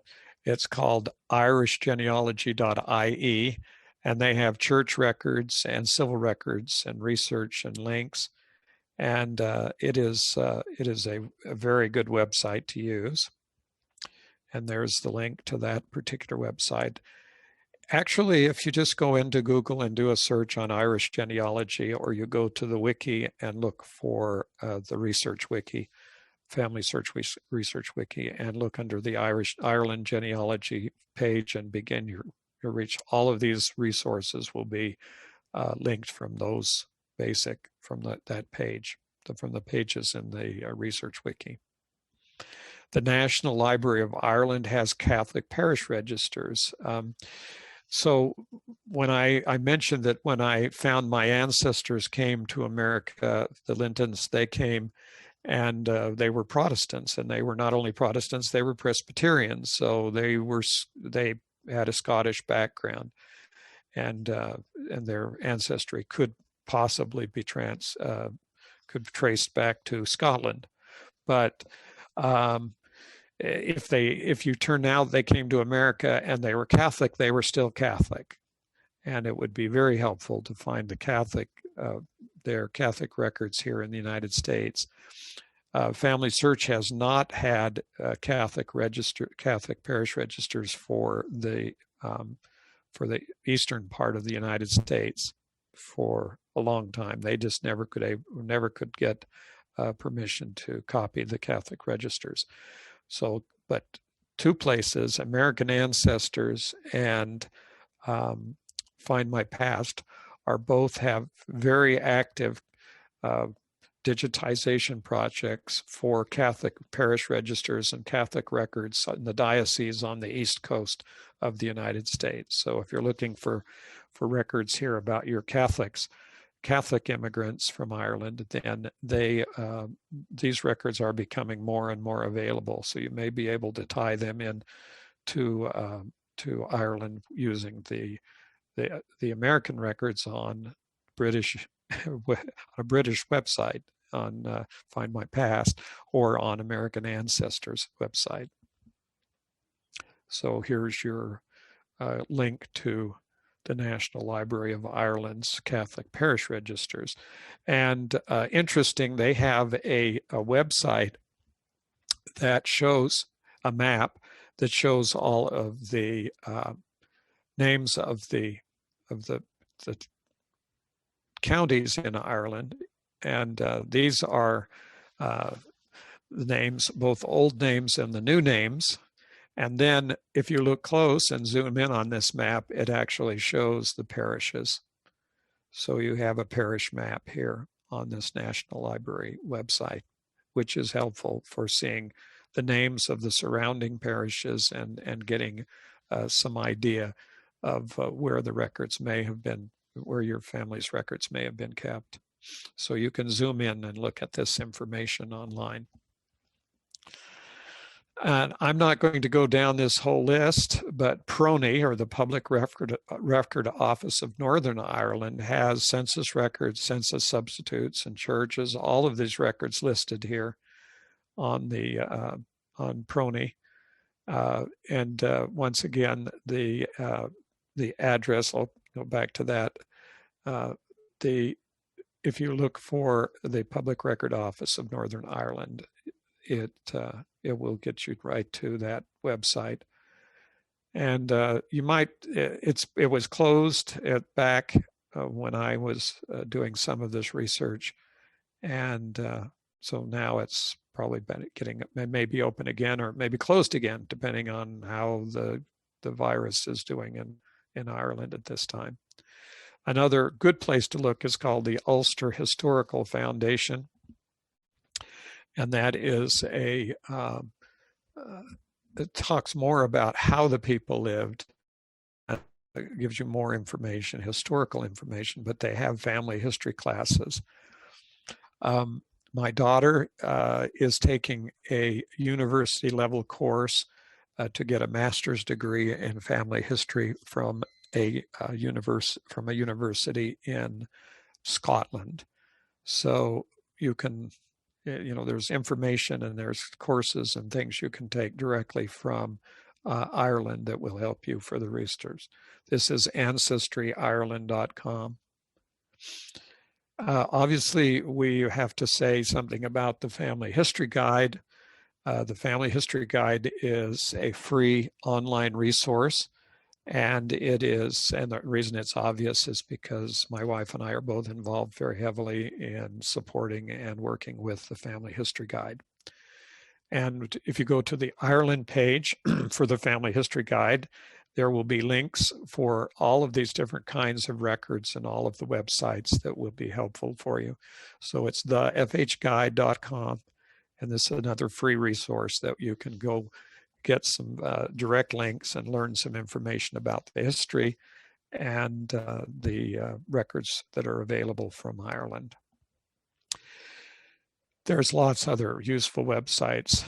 It's called Irishgenealogy.ie, and they have church records and civil records and research and links. And it is a very good website to use. And there's the link to that particular website. Actually, if you just go into Google and do a search on Irish genealogy, or you go to the wiki and look for the research wiki, FamilySearch research wiki, and look under the Ireland genealogy page and begin your reach, all of these resources will be linked from those from that page, from the pages in the research wiki. The National Library of Ireland has Catholic parish registers. So when I mentioned that when I found my ancestors came to America, the Lintons, they came and they were Protestants, and they were not only Protestants, they were Presbyterians. So they had a Scottish background, and their ancestry could possibly be traced back to Scotland. But if you turn out they came to America and they were Catholic, they were still Catholic. And it would be very helpful to find their Catholic records here in the United States. FamilySearch has not had Catholic parish registers for the eastern part of the United States for a long time. They just never could get permission to copy the Catholic registers. So, but two places, American Ancestors and Find My Past, both have very active digitization projects for Catholic parish registers and Catholic records in the diocese on the East Coast of the United States. So if you're looking for records here about your Catholic immigrants from Ireland, then these records are becoming more and more available. So you may be able to tie them in to Ireland using the American records on a British website, on Find My Past, or on American Ancestors website. So here's your link to the National Library of Ireland's Catholic parish registers. And interesting, they have a website that shows a map that shows all of the names of the counties in Ireland. And these are the names, both old names and the new names. And then if you look close and zoom in on this map, it actually shows the parishes. So you have a parish map here on this National Library website, which is helpful for seeing the names of the surrounding parishes and getting some idea of where the records may have been, where your family's records may have been kept. So you can zoom in and look at this information online. And I'm not going to go down this whole list, but PRONI, or the Public Record Office of Northern Ireland, has census records, census substitutes, and churches. All of these records listed here on on PRONI. Once again, the address, I'll go back to that. If you look for the Public Record Office of Northern Ireland, it will get you right to that website. And you might, it was closed back when I was doing some of this research. And So now it's probably it may be open again or maybe closed again, depending on how the virus is doing in Ireland at this time. Another good place to look is called the Ulster Historical Foundation. And that is it talks more about how the people lived. It gives you more information, historical information, but they have family history classes. My daughter is taking a university level course to get a master's degree in family history from a university in Scotland. So you can, there's information and there's courses and things you can take directly from Ireland that will help you for the research. This is ancestry.ireland.com. Obviously, we have to say something about the Family History Guide. The Family History Guide is a free online resource, and the reason it's obvious is because my wife and I are both involved very heavily in supporting and working with the Family History Guide. And if you go to the Ireland page for the Family History Guide, there will be links for all of these different kinds of records and all of the websites that will be helpful for you. So it's the fhguide.com, and this is another free resource that you can go get some direct links and learn some information about the history and the records that are available from Ireland. There's lots of other useful websites.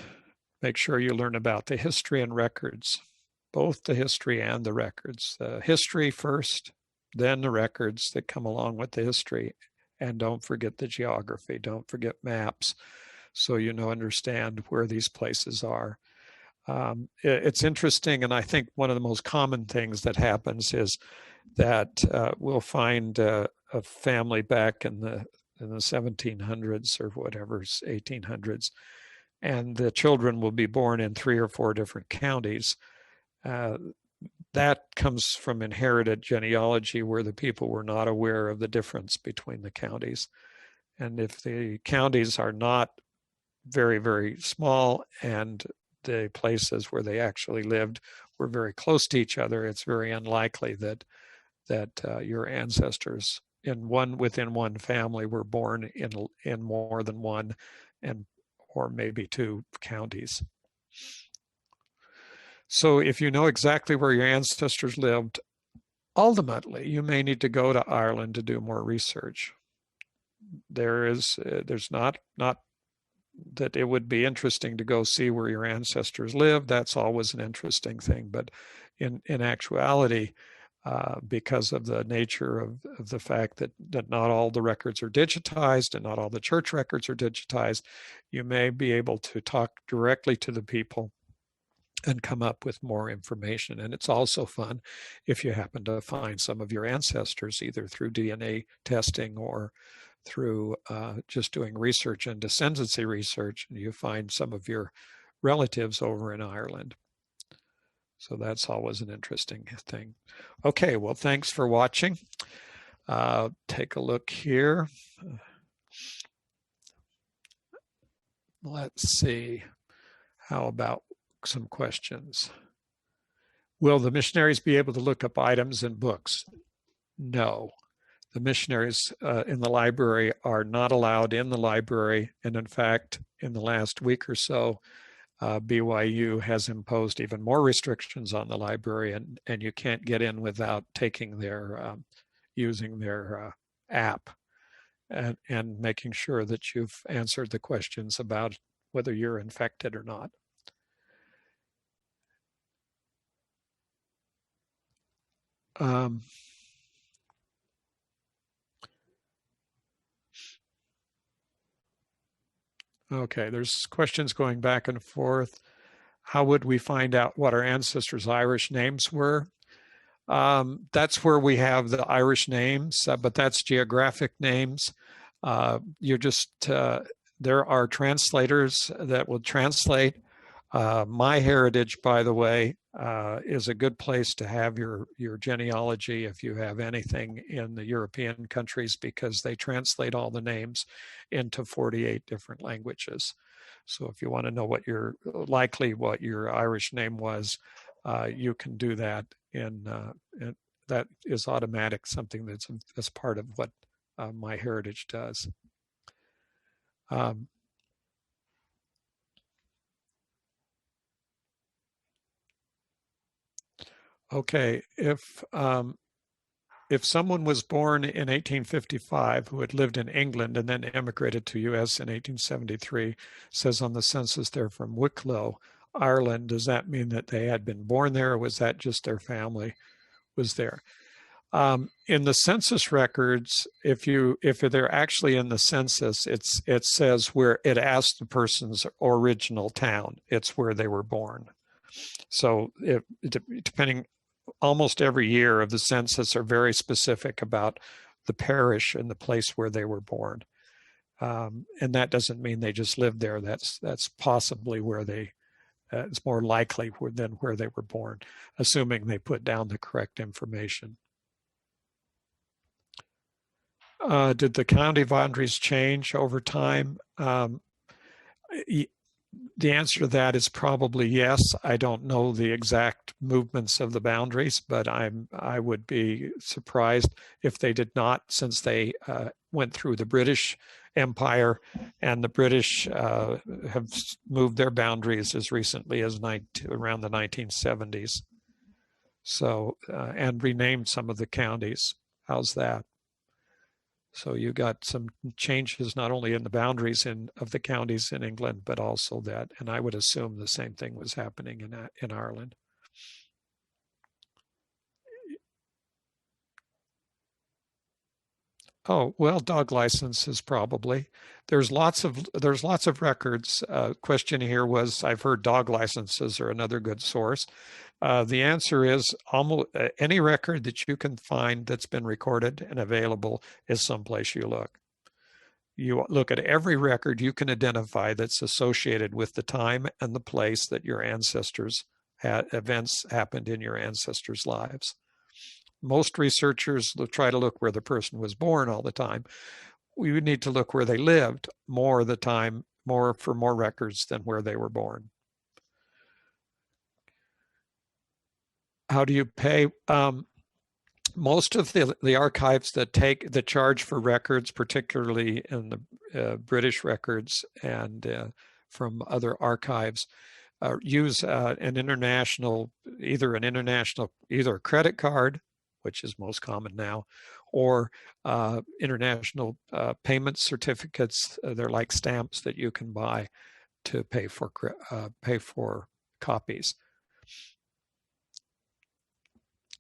Make sure you learn about the history and records, both the history and the records. The history first, then the records that come along with the history. And don't forget the geography. Don't forget maps, so you understand where these places are. It's interesting, and I think one of the most common things that happens is that we'll find a family back in the 1700s or whatever, 1800s, and the children will be born in 3 or 4 different counties. That comes from inherited genealogy, where the people were not aware of the difference between the counties. And if the counties are not very, very small and the places where they actually lived were very close to each other, it's very unlikely that your ancestors within one family were born in more than one or maybe 2 counties. So if you know exactly where your ancestors lived, ultimately you may need to go to Ireland to do more research. There's not that it would be interesting to go see where your ancestors lived. That's always an interesting thing, but in actuality, because of the nature of the fact that not all the records are digitized and not all the church records are digitized, you may be able to talk directly to the people and come up with more information. And it's also fun if you happen to find some of your ancestors either through DNA testing or through just doing research and descendancy research, and you find some of your relatives over in Ireland. So that's always an interesting thing. Okay, well, thanks for watching. Take a look here. Let's see. How about some questions? Will the missionaries be able to look up items in books? No. The missionaries in the library are not allowed in the library. And in fact, in the last week or so, BYU has imposed even more restrictions on the library, and you can't get in without taking using their app and making sure that you've answered the questions about whether you're infected or not. Okay, there's questions going back and forth. How would we find out what our ancestors' Irish names were? That's where we have the Irish names, but that's geographic names. There are translators that will translate MyHeritage, by the way, is a good place to have your genealogy if you have anything in the European countries, because they translate all the names into 48 different languages. So if you want to know what your Irish name was, you can do that that is automatic, something that's part of what MyHeritage does. Okay, if someone was born in 1855 who had lived in England and then immigrated to US in 1873, says on the census they're from Wicklow, Ireland, does that mean that they had been born there, or was that just their family was there? In the census records, if they're actually in the census, it says where it asks the person's original town. It's where they were born. So depending, almost every year of the census are very specific about the parish and the place where they were born. And that doesn't mean they just lived there. That's possibly where it's more likely than where they were born, assuming they put down the correct information. Did the county boundaries change over time? The answer to that is probably yes. I don't know the exact movements of the boundaries, but I would be surprised if they did not, since they went through the British Empire, and the British have moved their boundaries as recently as around the 1970s. So, and renamed some of the counties. How's that? So you got some changes not only in the boundaries of the counties in England, but also that, and I would assume the same thing was happening in Ireland. Oh, well, dog licenses probably. There's lots of records. Question here was, I've heard dog licenses are another good source. The answer is almost any record that you can find that's been recorded and available is someplace you look. You look at every record you can identify that's associated with the time and the place that your ancestors had events happened in your ancestors' lives. Most researchers try to look where the person was born all the time. We would need to look where they lived more of the time, for more records than where they were born. How do you pay? Most of the archives that charge for records, particularly in the British records and from other archives, use either a credit card, which is most common now, or international payment certificates. They're like stamps that you can buy to pay for copies.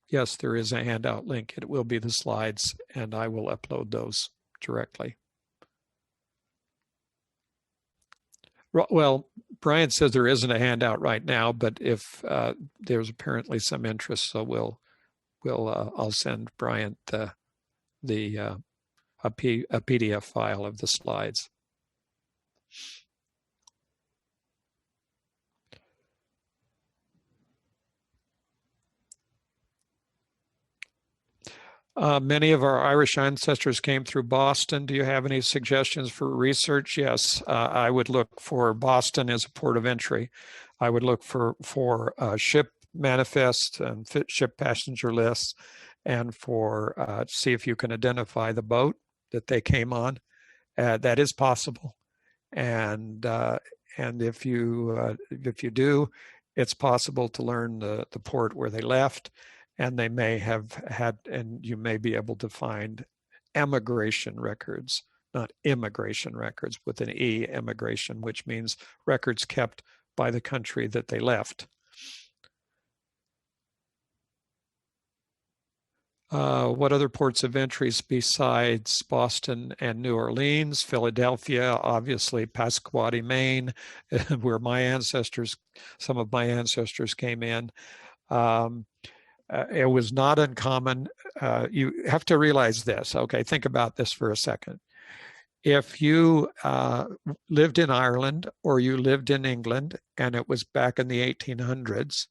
Yes, there is a handout link. It will be the slides, and I will upload those directly. Well, Brian says there isn't a handout right now, but if there's apparently some interest, so I'll send Brian a PDF file of the slides. Many of our Irish ancestors came through Boston. Do you have any suggestions for research? Yes, I would look for Boston as a port of entry. I would look for ship manifests and ship passenger lists, and for see if you can identify the boat that they came on. That is possible, and if you do, it's possible to learn the port where they left. And they may have had, and you may be able to find emigration records, not immigration records with an E, emigration, which means records kept by the country that they left. What other ports of entries besides Boston and New Orleans? Philadelphia, obviously Pasquoddy, Maine, where some of my ancestors came in. It was not uncommon. You have to realize this. Okay, think about this for a second. If you lived in Ireland or you lived in England and it was back in the 1800s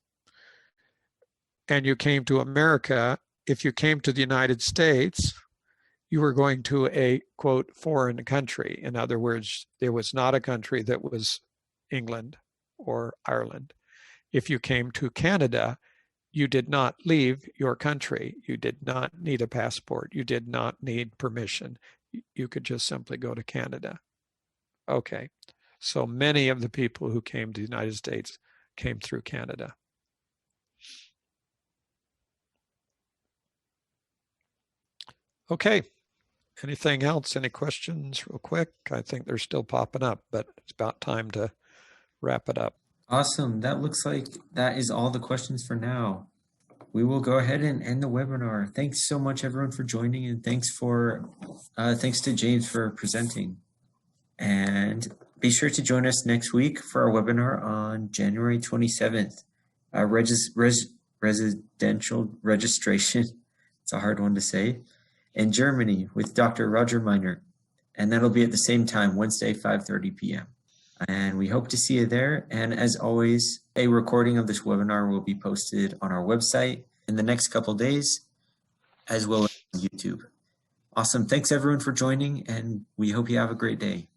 and you came to America, if you came to the United States, you were going to a, quote, foreign country. In other words, there was not a country that was England or Ireland. If you came to Canada, you did not leave your country. You did not need a passport. You did not need permission. You could just simply go to Canada. Okay, so many of the people who came to the United States came through Canada. Okay, anything else? Any questions real quick? I think they're still popping up, but it's about time to wrap it up.
Awesome. That looks like that is all the questions for now. We will go ahead and end the webinar. Thanks so much, everyone, for joining, and thanks to James for presenting. And be sure to join us next week for our webinar on January 27th. Residential registration, it's a hard one to say, in Germany with Dr. Roger Miner. And that'll be at the same time, Wednesday, 5:30 p.m. And we hope to see you there. And as always, a recording of this webinar will be posted on our website in the next couple of days, as well as on YouTube. Awesome. Thanks everyone for joining, and we hope you have a great day.